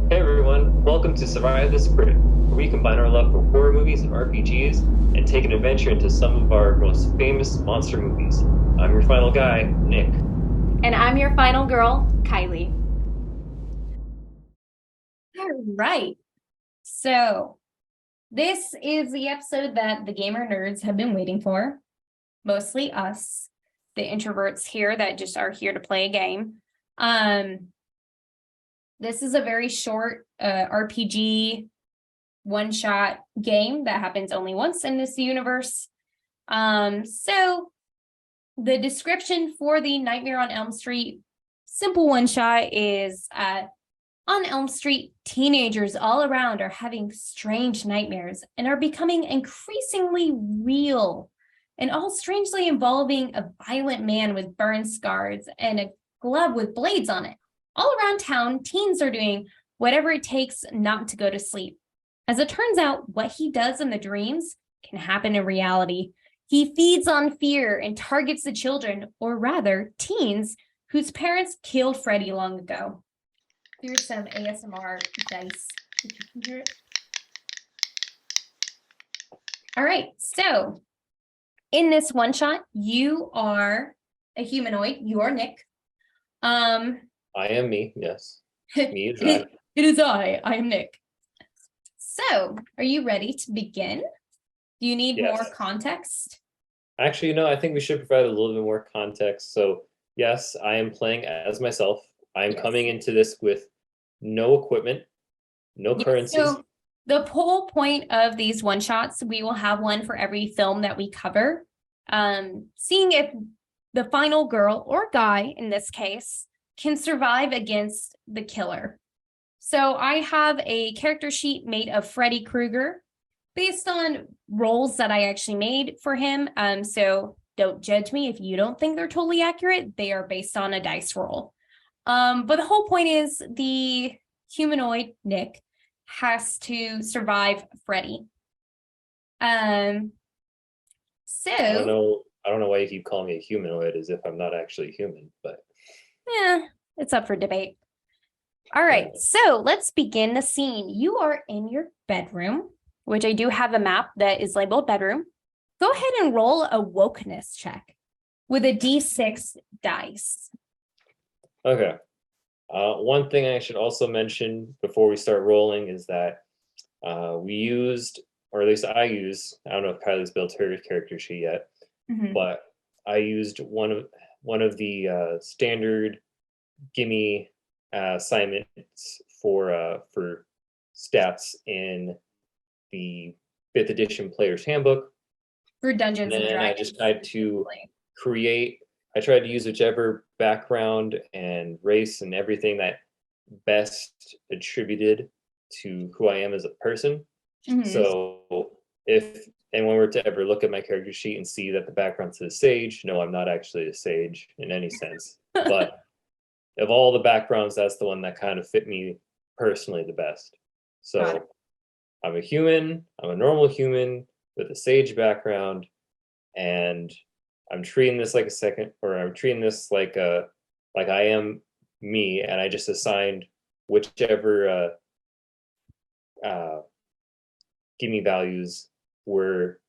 Hey everyone, welcome to Survive the Script, where we combine our love for horror movies and RPGs and take an adventure into some of our most famous monster movies. I'm your final guy, Nick. And I'm your final girl, Kylie. All right. So, this is the episode that the gamer nerds have been waiting for, mostly us, the introverts here that just are here to play a game. Um, this is a very short RPG one-shot game that happens only once in this universe. So the description for the Nightmare on Elm Street simple one-shot is on Elm Street, teenagers all around are having strange nightmares and are becoming increasingly real, and all strangely involving a violent man with burn scars and a glove with blades on it. All around town, teens are doing whatever it takes not to go to sleep. As it turns out, what he does in the dreams can happen in reality. He feeds on fear and targets the children, or rather, teens, whose parents killed Freddy long ago. Here's some ASMR dice, if you can hear it. All right, so in this one shot, you are a humanoid. You are Nick. Um, I am me, yes. Me is I. it is I. I am Nick. So, are you ready to begin? Do you need more Yes. context? Actually, I think we should provide a little bit more context. So, yes, I am playing as myself. I am Yes. coming into this with no equipment, no Yes. currency. So the whole point of these one shots, we will have one for every film that we cover. Seeing if the final girl or guy in this case can survive against the killer. So I have a character sheet made of Freddy Krueger based on roles that I actually made for him. So don't judge me if you don't think they're totally accurate. They are based on a dice roll. But the whole point is the humanoid Nick has to survive Freddy. Um, I don't so know. I don't know why you keep calling me a humanoid as if I'm not actually human, but yeah, it's up for debate. All right, so let's begin the scene. You are in your bedroom, which I do have a map that is labeled bedroom. Go ahead and roll a wokeness check with a d6 dice. okay. One thing I should also mention before we start rolling is that we used, or at least I don't know if Kylie's built her character sheet yet, Mhm. but I used one of the standard gimme assignments for stats in the fifth edition player's handbook. For And Dungeons and then I just Dragons tried to specifically. create, I tried to use whichever background and race and everything that best attributed to who I am as a person. Mhm. So if anyone were to ever look at my character sheet and see that the background says sage, no, I'm not actually a sage in any sense. But of all the backgrounds, that's the one that kind of fit me personally the best. Got it. So I'm a human, I'm a normal human with a sage background, and I'm treating this like a second, or I'm treating this like I am me, and I just assigned whichever uh, give me values were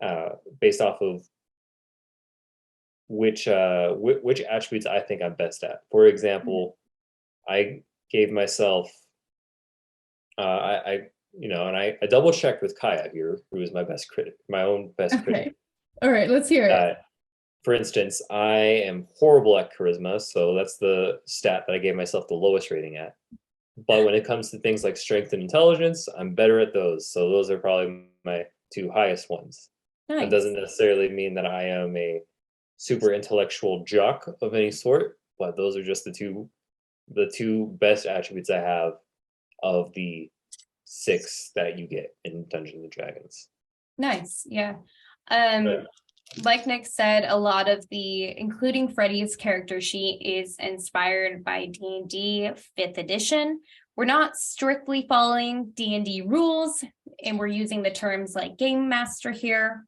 uh, based off of which attributes I think I'm best at. For Mhm. example, I gave myself I and I double checked with Kaya here, who is my best critic, my own best critic. Okay. All right, let's hear it. That, for instance, I am horrible at charisma, so that's the stat that I gave myself the lowest rating at. But when it comes to things like strength and intelligence, I'm better at those. So those are probably my two highest ones. That Nice. doesn't necessarily mean that I am a super intellectual jock of any sort, but those are just the two best attributes I have of the six that you get in Dungeons and Dragons. Nice. Yeah. Um, Right. like Nick said, a lot of the, including Freddy's character sheet, is inspired by D&D 5th edition. We're not strictly following D&D rules, and we're using the terms like game master here,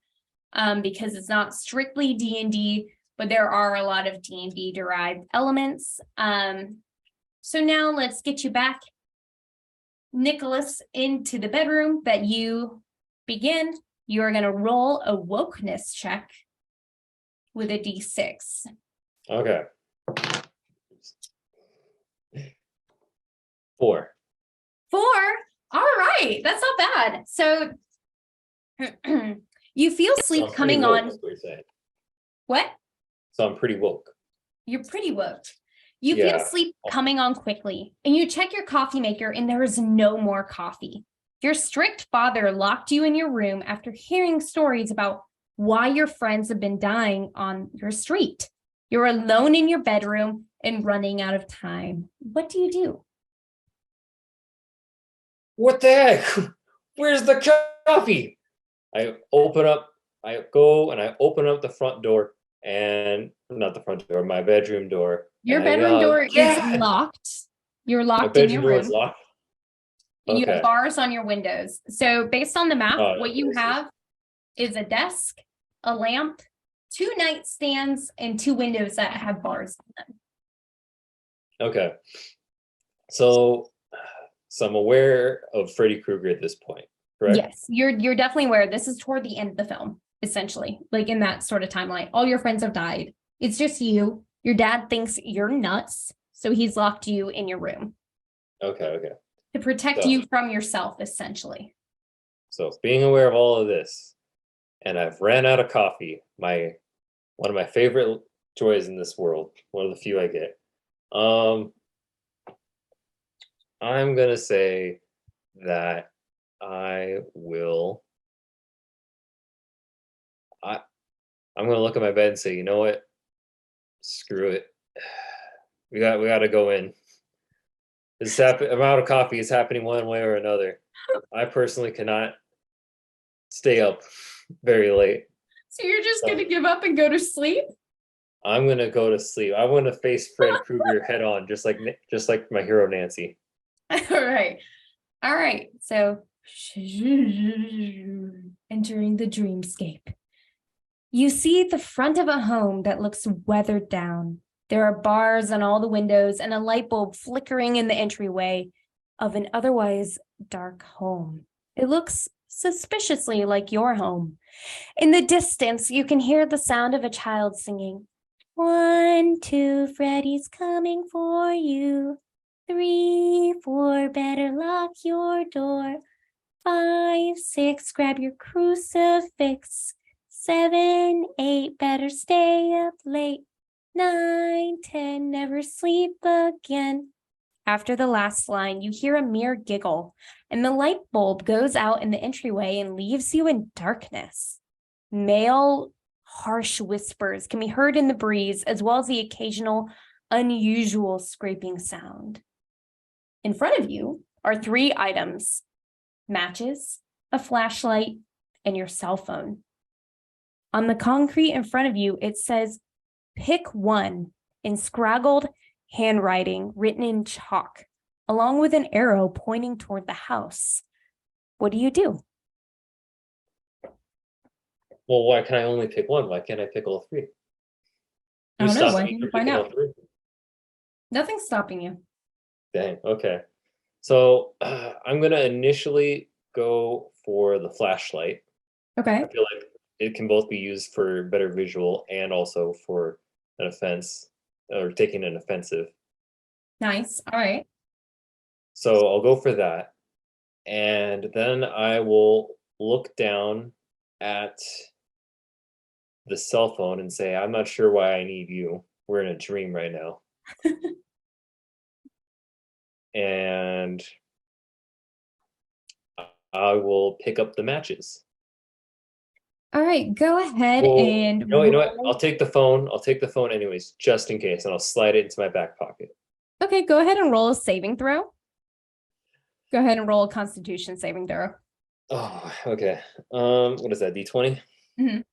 because it's not strictly D&D, but there are a lot of D&D derived elements. So now let's get you back Nicholas into the bedroom that you begin. You're going to roll a wokeness check with a d6. Okay. 4. 4. All right. That's not bad. So you feel sleep I'm coming pretty woke, on. is what you're saying. What? So I'm pretty woke. You're pretty woke. You Yeah. feel sleep coming on quickly, and you check your coffee maker, and there is no more coffee. Your strict father locked you in your room after hearing stories about why your friends have been dying on your street. You're alone in your bedroom and running out of time. What do you do? What the heck? Where's the coffee? I go and I open up the front door, and not the front door, my bedroom door. Your and I bedroom yell, door is "Dad!" locked. You're My locked in your bedroom door is room. locked. And you have Okay. bars on your windows. So based on the map, Oh, what you this is- have is a desk, a lamp, 2 nightstands, and 2 windows that have bars on them. Okay. So I'm aware of Freddy Krueger at this point, correct? Yes, you're definitely aware. This is toward the end of the film, essentially, like in that sort of timeline. All your friends have died. It's just you. Your dad thinks you're nuts, so he's locked you in your room Okay. to protect So- you from yourself, essentially. So being aware of all of this, and I've ran out of coffee, one of my favorite joys in this world, one of the few I get. I'm gonna say that I'm gonna look at my bed and say, you know what? Screw it. We got to go in. This amount of coffee is happening one way or another. I personally cannot stay up very late. So you're just going to give up and go to sleep? I'm gonna go to sleep. I want to face Fred Krueger head on, just like my hero Nancy. All right. So entering the dreamscape. You see the front of a home that looks weathered down. There are bars on all the windows and a light bulb flickering in the entryway of an otherwise dark home. It looks suspiciously like your home. In the distance, you can hear the sound of a child singing, 1, 2, Freddy's coming for you. 3, 4, better lock your door. 5, 6, grab your crucifix. 7, 8, better stay up late. 9, 10, never sleep again. After the last line, you hear a mere giggle, and the light bulb goes out in the entryway and leaves you in darkness. Male, harsh whispers can be heard in the breeze, as well as the occasional unusual scraping sound. In front of you are 3 items: matches, a flashlight, and your cell phone. On the concrete in front of you, it says, "Pick 1" in scraggled handwriting written in chalk, along with an arrow pointing toward the house. What do you do? Well, why can I only pick one? Why can't I pick all 3? I don't know. Who's Why stopping don't me you from find picking all out? 3? Nothing's stopping you. Dang. Okay. So I'm gonna initially go for the flashlight. Okay. I feel like it can both be used for better visual and also for an offense or taking an offensive. Nice. All right. So I'll go for that. And then I will look down at the cell phone and say, I'm not sure why I need you. We're in a dream right now. And I will pick up the matches. All right. Go ahead Well, and you know what? roll. I'll take the phone. I'll take the phone anyways, just in case, and I'll slide it into my back pocket. Okay. Go ahead and roll a saving throw. Go ahead and roll a Constitution saving throw. Oh, okay. What is that? D20? Mhm.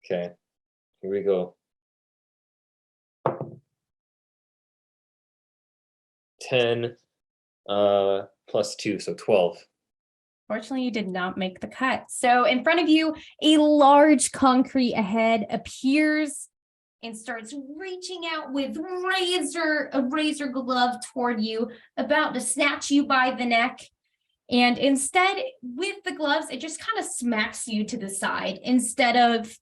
Okay. Here we go. 10 plus 2, so 12. Fortunately, you did not make the cut. So in front of you, a large concrete head appears and starts reaching out with a razor glove toward you, about to snatch you by the neck. And instead, with the gloves, it just kind of smacks you to the side instead of,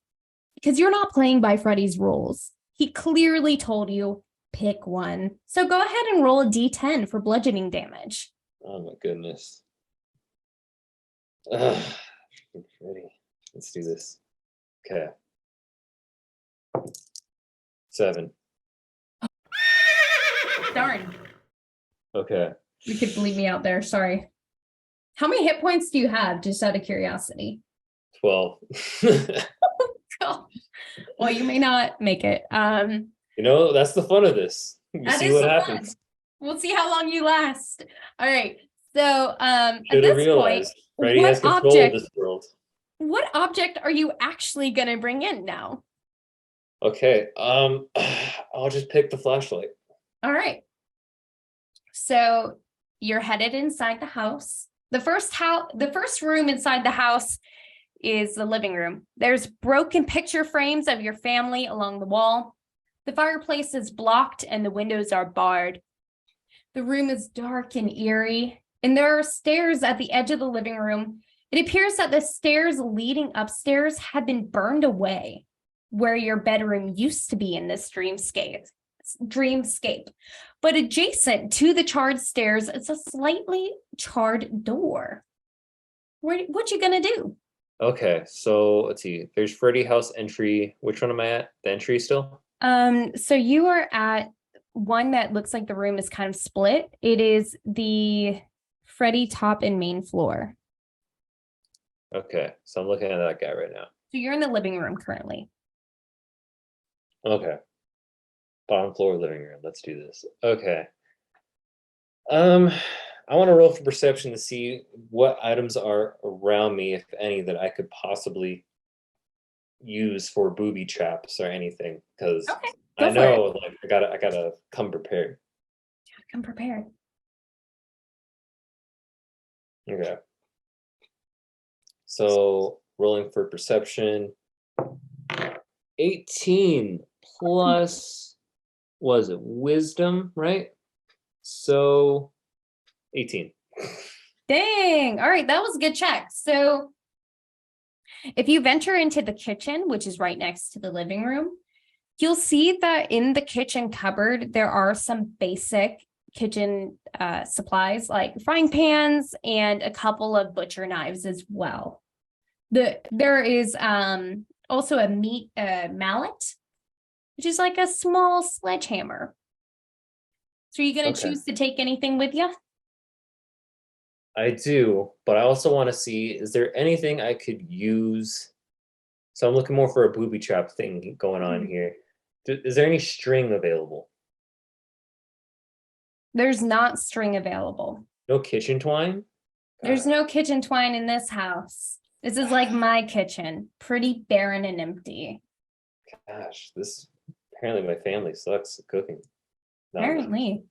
because you're not playing by Freddy's rules. He clearly told you, pick one. So go ahead and roll a d10 for bludgeoning damage. Oh my goodness. Ugh, Freddy. Let's do this. Okay. 7. Darn. Okay. You could bleed me out there. Sorry. How many hit points do you have, just out of curiosity? 12. Oh, well, you may not make it. That's the fun of this. You see what happens. Fun. We'll see how long you last. All right. So at Should have this realized point, Freddy has control of this world. What object are you actually gonna bring in now? Okay. I'll just pick the flashlight. All right. So you're headed inside the house. The first room inside the house is the living room. There's broken picture frames of your family along the wall. The fireplace is blocked and the windows are barred. The room is dark and eerie, and there are stairs at the edge of the living room. It appears that the stairs leading upstairs had been burned away, where your bedroom used to be in this dreamscape. But adjacent to the charred stairs is a slightly charred door. What you gonna do? Okay, so let's see. There's Freddy house entry. Which one am I at? The entry still? So you are at one that looks like the room is kind of split. It is the Freddy top and main floor. Okay, so I'm looking at that guy right now. So you're in the living room currently. Okay. Bottom floor living room. Let's do this. Okay. I want to roll for perception to see what items are around me, if any, that I could possibly use for booby traps or anything. Because I know, like, I gotta come prepared. Come prepared. Okay. So rolling for perception. 18 plus, was it wisdom, right? So 18. Dang. All right. That was a good check. So if you venture into the kitchen, which is right next to the living room, you'll see that in the kitchen cupboard, there are some basic kitchen supplies like frying pans and a couple of butcher knives as well. There is also a meat mallet, which is like a small sledgehammer. So are you going to choose to take anything with you? I do, but I also want to see, is there anything I could use? So I'm looking more for a booby trap thing going on here. Is there any string available? There's not string available. No kitchen twine? There's no kitchen twine in this house. This is like my kitchen, pretty barren and empty. Gosh, apparently my family sucks at cooking. Apparently.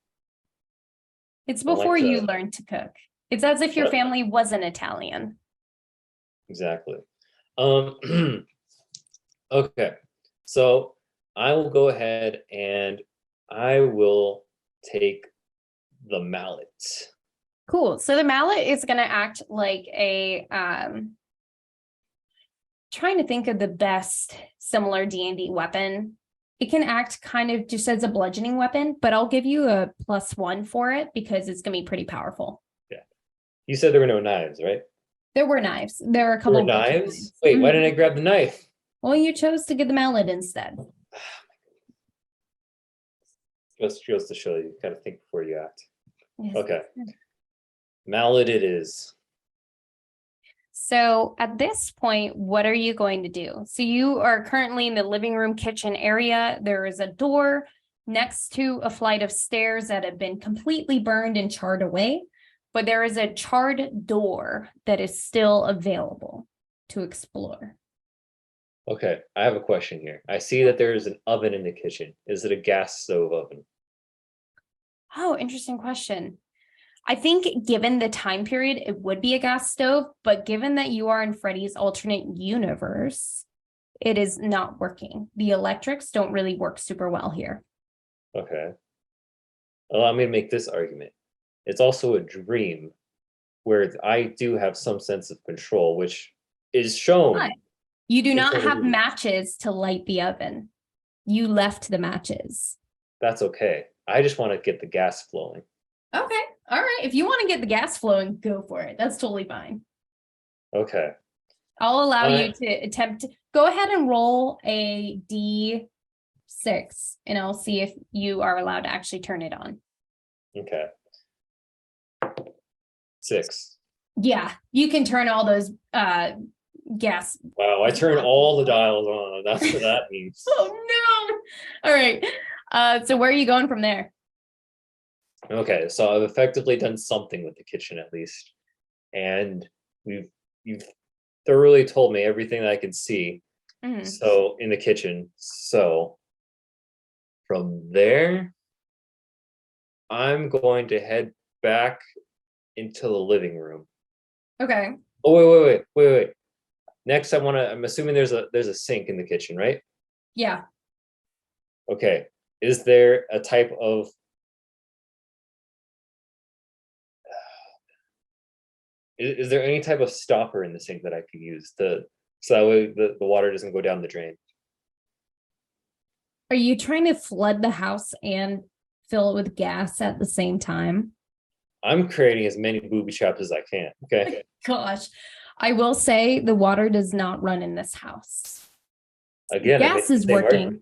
It's before you learned to cook. It's as if your family wasn't Italian. Exactly. Okay. So I will go ahead and I will take the mallet. Cool. So the mallet is going to act like a trying to think of the best similar D&D weapon. It can act kind of just as a bludgeoning weapon, but I'll give you a +1 for it because it's going to be pretty powerful. Yeah. You said there were no knives, right? There were knives. There were a couple of knives. Wait, why didn't I grab the knife? Well, you chose to get the mallet instead. Just goes to show you gotta think before you act. Yes. Okay. Mallet it is. So at this point, what are you going to do? So you are currently in the living room kitchen area. There is a door next to a flight of stairs that have been completely burned and charred away, but there is a charred door that is still available to explore. Okay, I have a question here. I see that there is an oven in the kitchen. Is it a gas stove oven? Oh, interesting question. I think given the time period, it would be a gas stove, but given that you are in Freddy's alternate universe, it is not working. The electrics don't really work super well here. Okay. Allow me to make this argument. It's also a dream. where I do have some sense of control, which is shown. But you do in not some have movies. matches to light the oven. You left the matches. That's okay. I just want to get the gas flowing. Okay. All right. If you want to get the gas flowing, go for it. That's totally fine. Okay. I'll allow you to attempt. Go ahead and roll a D6, and I'll see if you are allowed to actually turn it on. Okay. 6. Yeah, you can turn all those gas. Wow, I turn all the dials on. That's what that means. Oh no! All right. So where are you going from there? Okay, so I've effectively done something with the kitchen at least, and you've thoroughly told me everything that I can see. Mhm. So in the kitchen. So from there, I'm going to head back into the living room. Okay. Oh wait. Next, I'm assuming there's a sink in the kitchen, right? Yeah. Okay. Is there a type of is there any type of stopper in the sink that I could use so that way the water doesn't go down the drain? Are you trying to flood the house and fill it with gas at the same time? I'm creating as many booby traps as I can. Okay. Gosh, I will say the water does not run in this house. Again, Gas is working.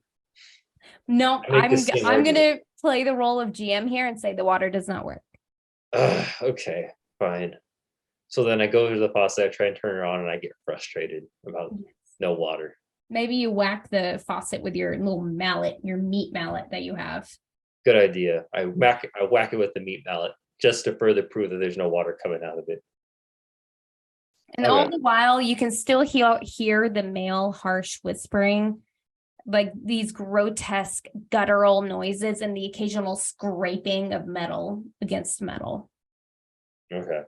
No, I'm argument. gonna play the role of GM here and say the water does not work. Okay, fine. So then I go to the faucet, I try and turn it on, and I get frustrated about no water. Maybe you whack the faucet with your little mallet, your meat mallet that you have. Good idea. I whack it with the meat mallet just to further prove that there's no water coming out of it. And all the while, you can still hear the male harsh whispering, like these grotesque guttural noises and the occasional scraping of metal against metal. Okay.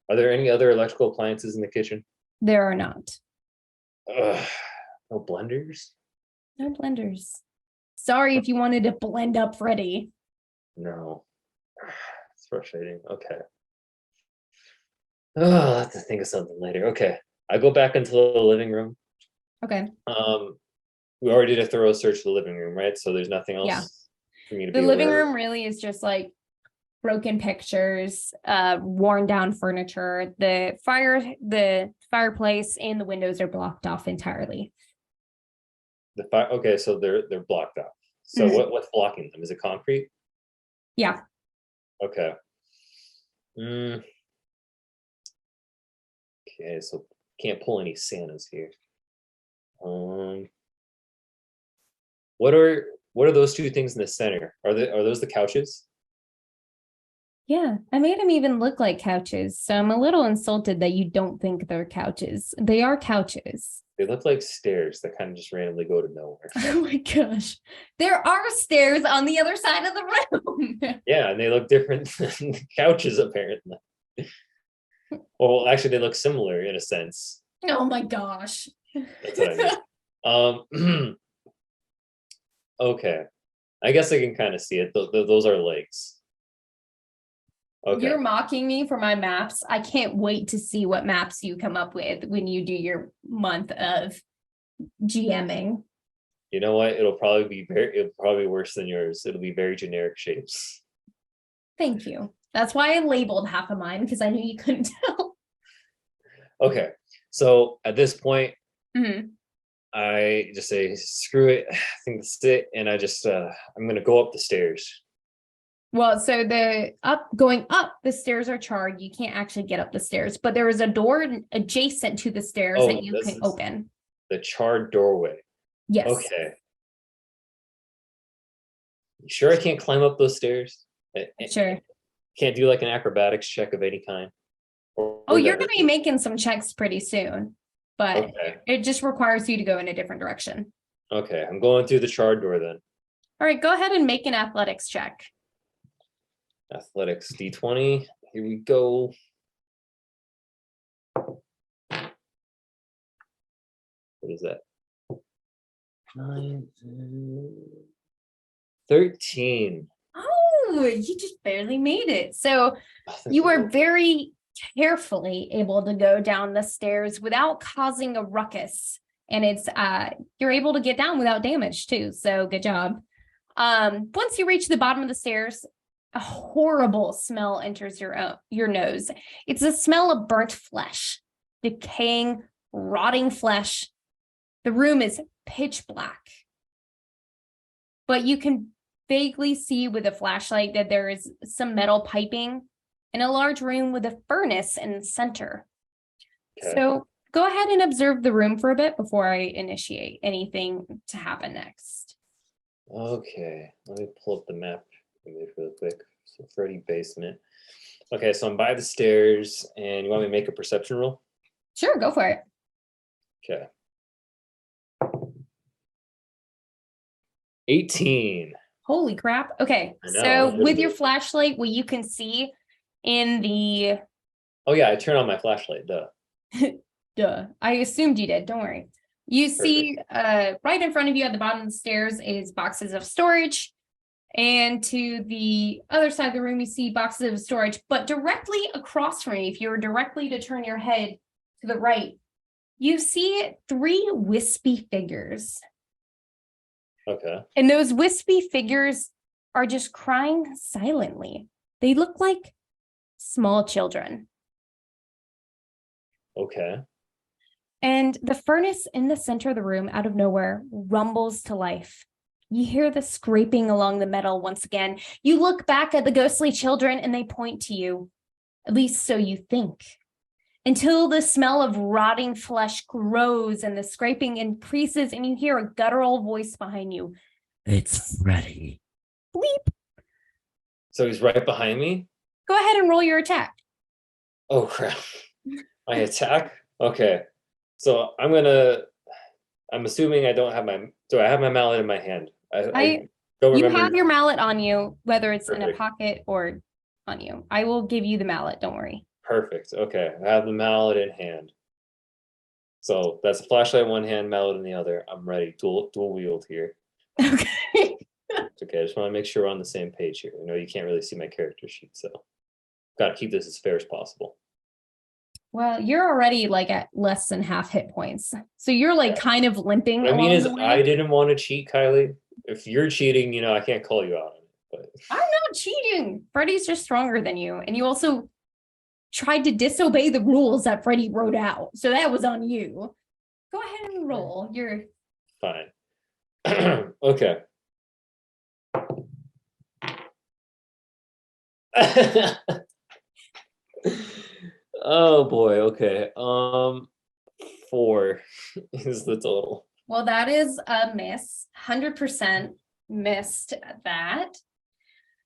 Are there any other electrical appliances in the kitchen? There are not. No blenders? No blenders. Sorry if you wanted to blend up Freddy. No. It's frustrating. Okay. Oh, I'll have to think of something later. Okay. I go back into the living room. Okay. We already did a thorough search of the living room, right? So there's nothing else for me to be The living aware of. room really is just like broken pictures, worn down furniture. The fireplace and the windows are blocked off entirely. Okay, so they're blocked off. So what's blocking them? Is it concrete? Yeah. Okay. Okay, so can't pull any Santas here. What are those two things in the center? Are those the couches? Yeah, I made them even look like couches. So I'm a little insulted that you don't think they're couches. They are couches. They look like stairs that kind of just randomly go to nowhere. Oh my gosh. There are stairs on the other side of the room. Yeah, and they look different than couches, apparently. Well, actually, they look similar in a sense. Oh my gosh. That's what I mean. Okay. I guess I can kind of see it. Those are legs. Okay. You're mocking me for my maps. I can't wait to see what maps you come up with when you do your month of GMing. You know what? It'll probably be worse than yours. It'll be very generic shapes. Thank you. That's why I labeled half of mine, because I knew you couldn't tell. Okay. So at this point, Mm-hmm. I just say, screw it. I think that's it. And I just, I'm going to go up the stairs. Well, so going up the stairs are charred. You can't actually get up the stairs, but there is a door adjacent to the stairs that you can open. The charred doorway. Yes. Okay. You sure I can't climb up those stairs? Sure. Can't do like an acrobatics check of any kind? Oh, you're going to be making some checks pretty soon, but it just requires you to go in a different direction. Okay, I'm going through the charred door then. All right, go ahead and make an athletics check. Athletics D20. Here we go. What is that? 9, 13. Oh, you just barely made it. So you were very carefully able to go down the stairs without causing a ruckus. And it's you're able to get down without damage too. So good job. Once you reach the bottom of the stairs, a horrible smell enters your nose. It's a smell of burnt flesh, decaying, rotting flesh. The room is pitch black, but you can vaguely see with a flashlight that there is some metal piping in a large room with a furnace in the center. Okay. So go ahead and observe the room for a bit before I initiate anything to happen next. Okay, let me pull up the map image real quick. So Freddy basement. Okay, so I'm by the stairs, and you want me to make a perception roll? Sure, go for it. Okay. 18. Holy crap. Okay, I know, so with your literally. flashlight, what you can see in the Oh yeah, I turn on my flashlight. Duh. I assumed you did, don't worry. You see right in front of you at the bottom of the stairs is boxes of storage. And to the other side of the room, you see boxes of storage, but directly across from you, if you were directly to turn your head to the right, you see 3 wispy figures. Okay. And those wispy figures are just crying silently. They look like small children. Okay. And the furnace in the center of the room, out of nowhere, rumbles to life. You hear the scraping along the metal once again. You look back at the ghostly children and they point to you. At least so you think. Until the smell of rotting flesh grows and the scraping increases and you hear a guttural voice behind you. It's Freddy. Bleep. So he's right behind me? Go ahead and roll your attack. Oh crap. My attack? Okay. So I'm assuming I don't have do I have my mallet in my hand? I don't You remember. have your mallet on you, whether it's in a Perfect. pocket or on you. I will give you the mallet, don't worry. Perfect. Okay. I have the mallet in hand. So that's a flashlight in one hand, mallet in the other. I'm ready. Dual wield here. Okay. It's okay. I just want to make sure we're on the same page here. I know you can't really see my character sheet, so gotta keep this as fair as possible. Well, you're already like at less than half hit points. So you're like kind of limping. What I mean along is the way. I didn't want to cheat, Kylie. If you're cheating, I can't call you out on it. But I'm not cheating. Freddy's just stronger than you. And you also tried to disobey the rules that Freddy wrote out. So that was on you. Go ahead and roll. You're fine. Okay. Oh boy, okay. 4 is the total. well, that is a miss. 100% missed that.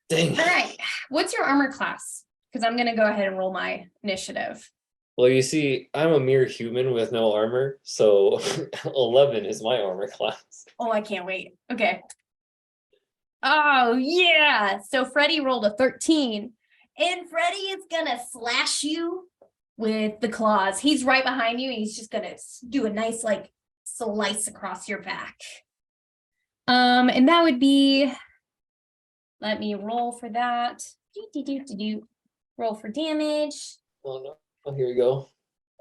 Dang. All right. What's your armor class? Because I'm gonna go ahead and roll my initiative. Well, you see, I'm a mere human with no armor, so 11 is my armor class. Oh, I can't wait. Okay. Oh, yeah. So Freddy rolled a 13. And Freddy is gonna slash you with the claws. He's right behind you, and he's just gonna do a nice like slice across your back. And that would be, let me roll for that. Roll for damage. Oh no. Oh, here we go.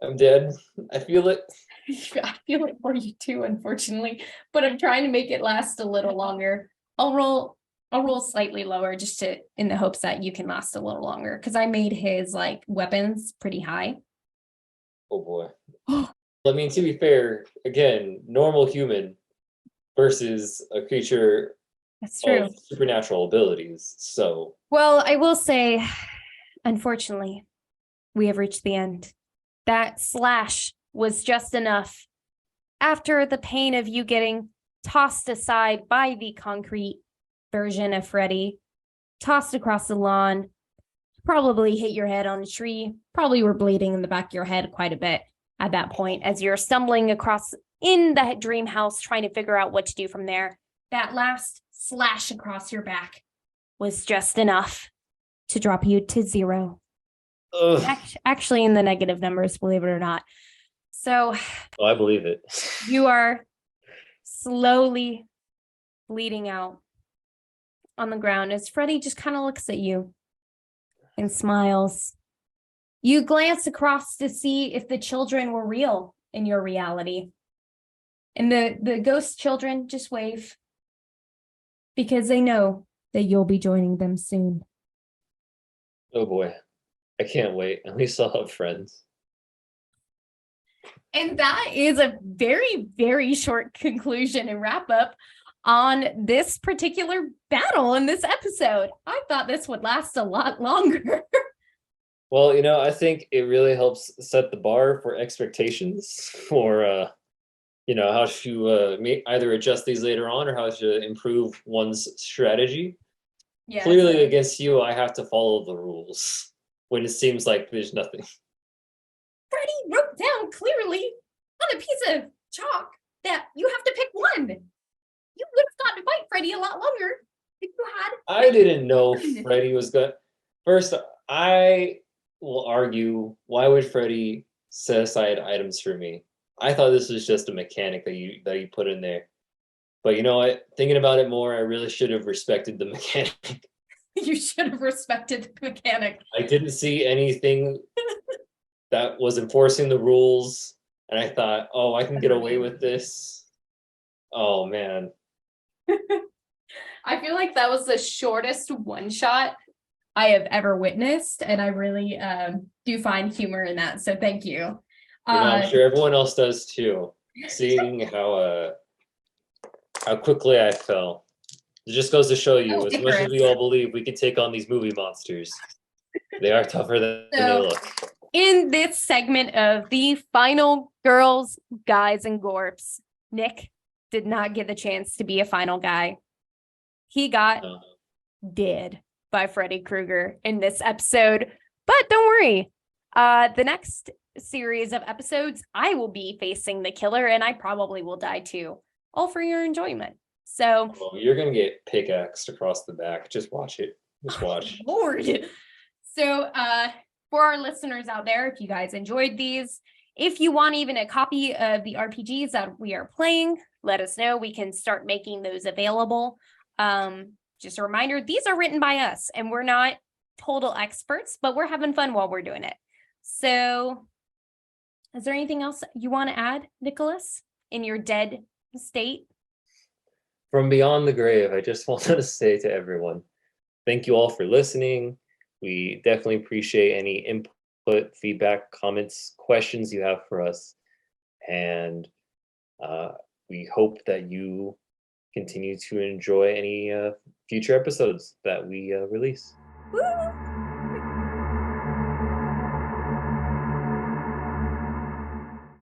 I'm dead. I feel it. I feel it for you too, unfortunately, but I'm trying to make it last a little longer. I'll roll slightly lower just to in the hopes that you can last a little longer because I made his like weapons pretty high. Oh boy. I mean, to be fair, again, normal human versus a creature That's true. of supernatural abilities. So Well, I will say, unfortunately, we have reached the end. That slash was just enough. After the pain of you getting tossed aside by the concrete version of Freddy, tossed across the lawn, probably hit your head on a tree, probably were bleeding in the back of your head quite a bit at that point as you're stumbling across in the dream house trying to figure out what to do from there. That last slash across your back was just enough to drop you to 0. Actually in the negative numbers, believe it or not. So I believe it. you are slowly bleeding out on the ground as Freddy just kind of looks at you and smiles. You glance across to see if the children were real in your reality. And the ghost children just wave because they know that you'll be joining them soon. Oh boy, I can't wait. At least I'll have friends. And that is a very, very short conclusion and wrap up on this particular battle in this episode. I thought this would last a lot longer. Well, I think it really helps set the bar for expectations for how to either adjust these later on or how to improve one's strategy. Yeah, Clearly, against you, I have to follow the rules when it seems like there's nothing. Freddy wrote down clearly on a piece of chalk that you have to pick one. You would have gotten to fight Freddy a lot longer if you had. I didn't know Freddy was good. First, I will argue, why would Freddy set aside items for me? I thought this was just a mechanic that you put in there. But you know what? Thinking about it more, I really should have respected the mechanic. You should have respected the mechanic. I didn't see anything that was enforcing the rules, and I thought, oh, I can get away with this. Oh man. I feel like that was the shortest one shot I have ever witnessed, and I really do find humor in that. So thank you. I'm sure everyone else does too. Seeing how quickly I fell. It just goes to show you, as much as we all believe we can take on these movie monsters, they are tougher than they look. In this segment of the final girls, guys, and gorps, Nick did not get the chance to be a final guy. He got dead by Freddy Krueger in this episode. But don't worry. The next series of episodes, I will be facing the killer, and I probably will die too. All for your enjoyment. So you're gonna get pickaxed across the back. Just watch it. Just watch. Lord. So for our listeners out there, if you guys enjoyed these, if you want even a copy of the RPGs that we are playing, let us know. We can start making those available. Just a reminder, these are written by us, and we're not total experts, but we're having fun while we're doing it. So is there anything else you want to add, Nicholas, in your dead state? From beyond the grave, I just wanted to say to everyone, thank you all for listening. We definitely appreciate any input, feedback, comments, questions you have for us. And we hope that you continue to enjoy any future episodes that we release. Woo!